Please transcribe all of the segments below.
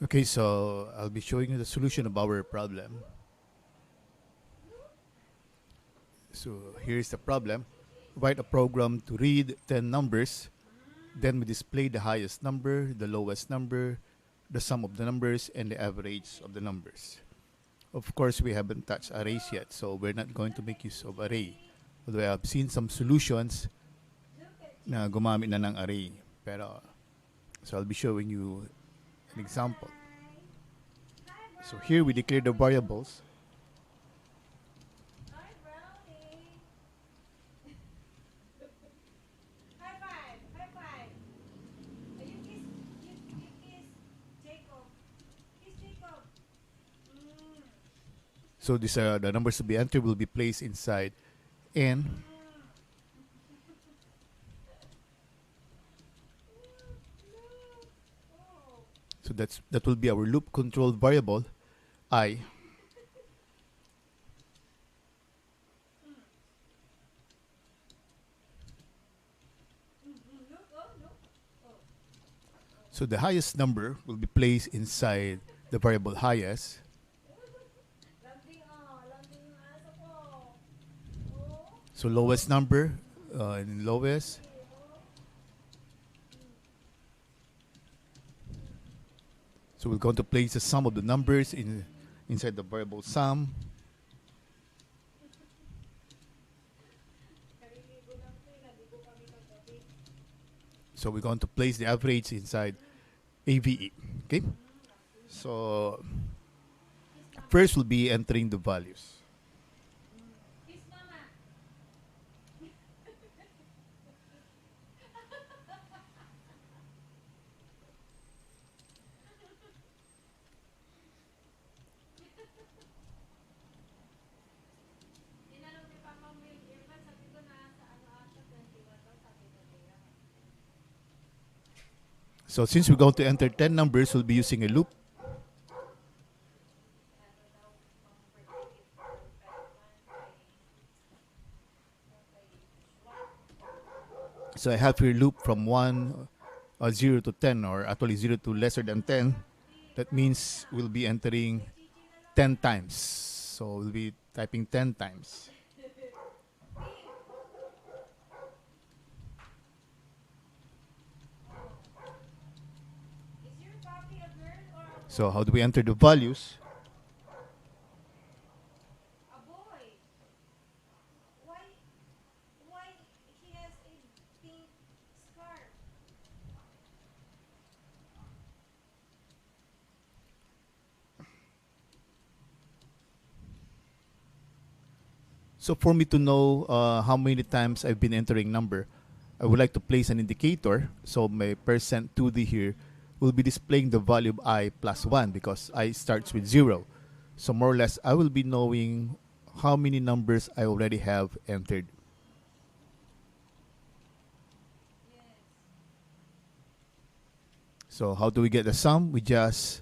Okay, so I'll be showing you the solution of our problem. So here's the problem. Write a program to read 10 numbers. Then we display the highest number, the lowest number, the sum of the numbers, and the average of the numbers. Of course, we haven't touched arrays yet, so we're not going to make use of array. Although I've seen some solutions na gumamit na ng array. Pero, so I'll be showing you an example. So here we declare the variables. So these are the numbers to be entered will be placed inside n. So that will be our loop controlled variable I. So the highest number will be placed inside the variable highest. So lowest number in lowest. So we're going to place the sum of the numbers inside the variable sum. So we're going to place the average inside AVE. Okay. So first we'll be entering the values. So since we're going to enter 10 numbers, we'll be using a loop. So I have here loop from 0 to 10, or actually 0 to lesser than 10. That means we'll be entering 10 times. So we'll be typing 10 times. So how do we enter the values? So for me to know how many times I've been entering number, I would like to place an indicator. So my percent 2D here will be displaying the value of I plus 1 because I starts with 0. So more or less, I will be knowing how many numbers I already have entered. So how do we get the sum? We just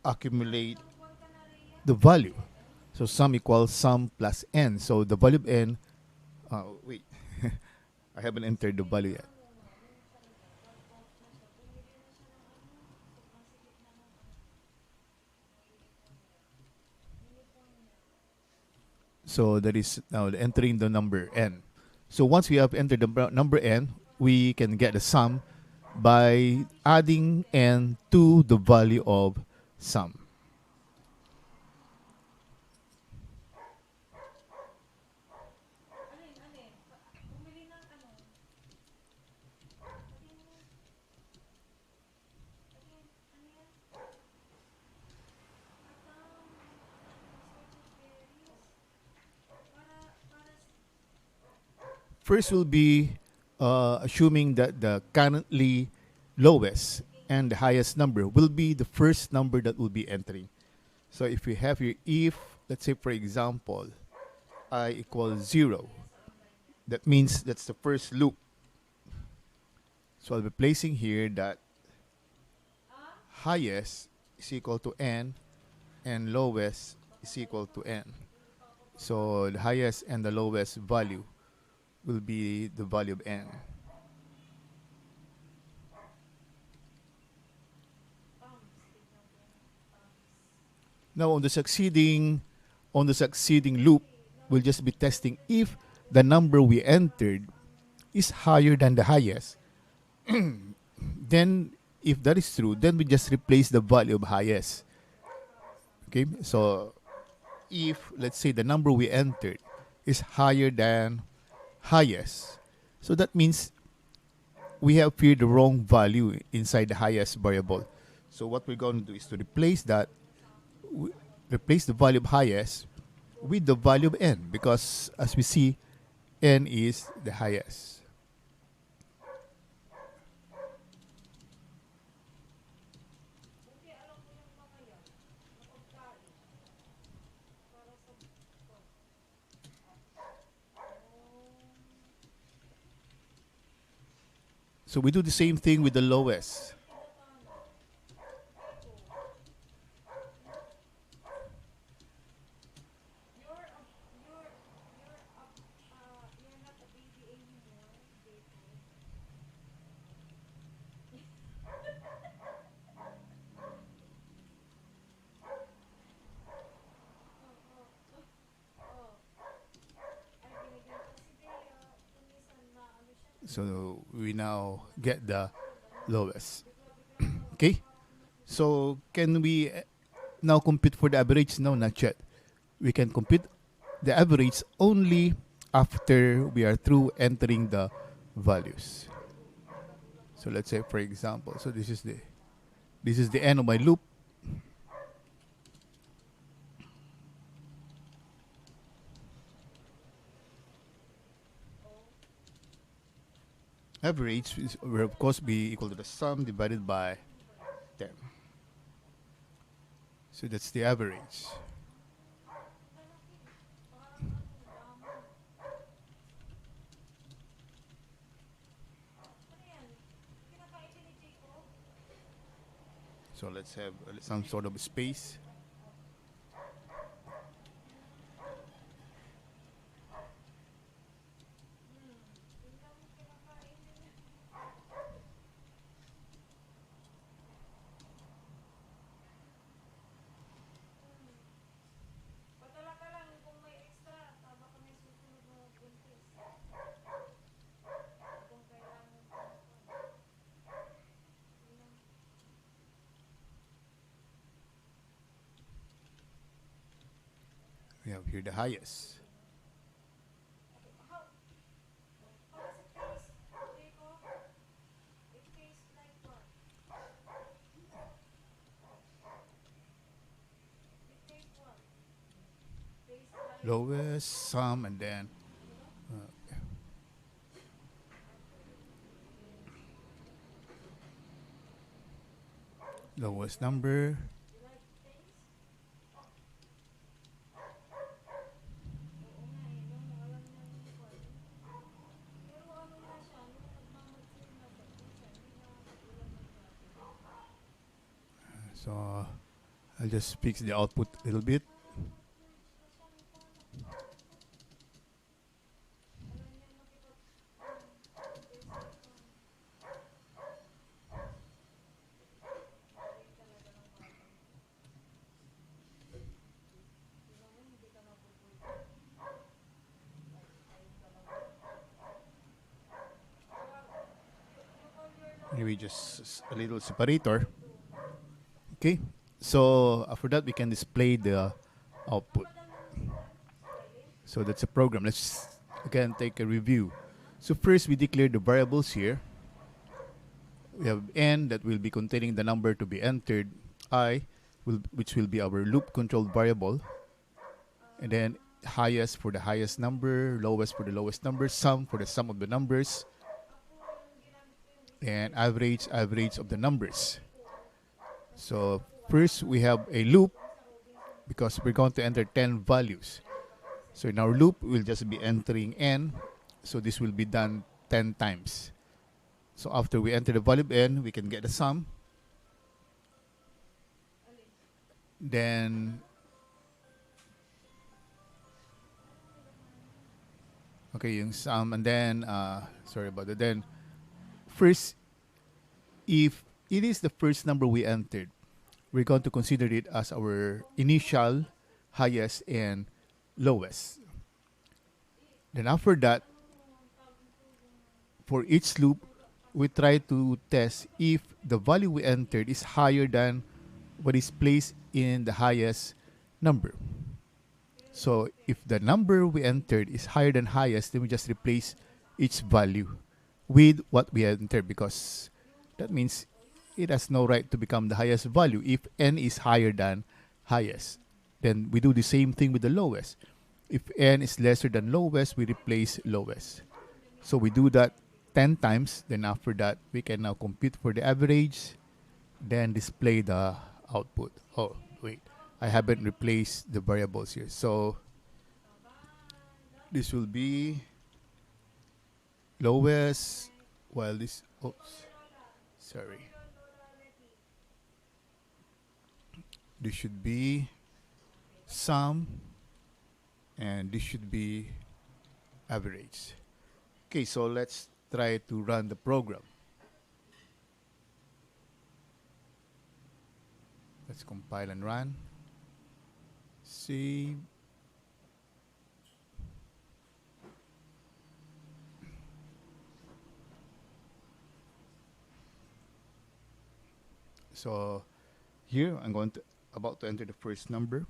accumulate the value. So sum equals sum plus n. So the value of n, wait, I haven't entered the value yet. So that is now entering the number n. So once we have entered the number n, we can get the sum by adding n to the value of sum. First will be assuming that the currently lowest and the highest number will be the first number that will be entering. So if we have here, if, let's say for example, I equals 0, that means that's the first loop. So I'll be placing here that highest is equal to n and lowest is equal to n. So the highest and the lowest value will be the value of n. Now on the succeeding loop, we'll just be testing if the number we entered is higher than the highest. Then, if that is true, then we just replace the value of highest. Okay, so if let's say the number we entered is higher than highest, so that means we have here the wrong value inside the highest variable. So what we're going to do is to replace that, replace the value of highest with the value of n, because as we see, n is the highest. So we do the same thing with the lowest. So we now get the lowest. Okay? So can we now compute for the average? No, not yet. We can compute the average only after we are through entering the values. So let's say, for example, so this is the end of my loop. Average will of course be equal to the sum divided by 10. So that's the average. So let's have some sort of space. We have here the highest. Lowest, sum, and then lowest number. So I'll just fix the output a little bit. Maybe just a little separator. Okay. So after that, we can display the output. So that's a program. Let's again take a review. So first, we declare the variables here. We have n that will be containing the number to be entered, which will be our loop controlled variable, and then highest for the highest number, lowest for the lowest number, sum for the sum of the numbers, and average of the numbers. So first we have a loop because we're going to enter 10 values. So in our loop, we'll just be entering n. So this will be done 10 times. So after we enter the value of n, we can get the sum. Then, okay, yung sum, and then, sorry about that. Then, first, if it is the first number we entered, we're going to consider it as our initial, highest, and lowest. Then after that, for each loop, we try to test if the value we entered is higher than what is placed in the highest number. So if the number we entered is higher than highest, then we just replace each value with what we entered, because that means it has no right to become the highest value if n is higher than highest. Then we do the same thing with the lowest. If n is lesser than lowest, we replace lowest. So we do that 10 times. Then after that, we can now compute for the average, then display the output. Oh, wait. I haven't replaced the variables here. So this will be lowest, while this, oops, sorry. This should be sum, and this should be average. Okay, so let's try to run the program. Let's compile and run. Save. So here I'm about to enter the first number,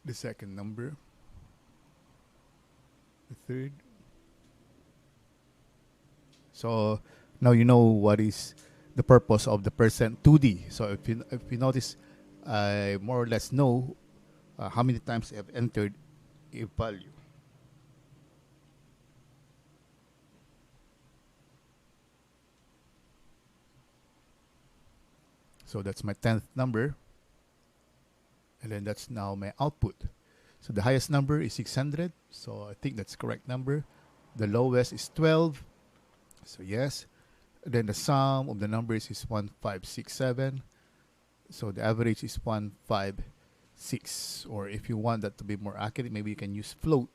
the second number, the third. So now you know what is the purpose of the percent 2D. So if you notice, I more or less know how many times I have entered a value. So that's my 10th number. And then that's now my output. So the highest number is 600. So I think that's correct number. The lowest is 12. So yes. And then the sum of the numbers is 1567. So the average is 156. Or if you want that to be more accurate, maybe you can use float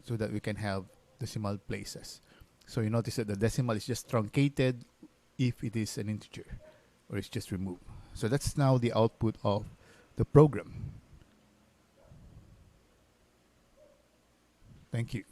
so that we can have decimal places. So you notice that the decimal is just truncated if it is an integer, or it's just removed. So that's now the output of the program. Thank you.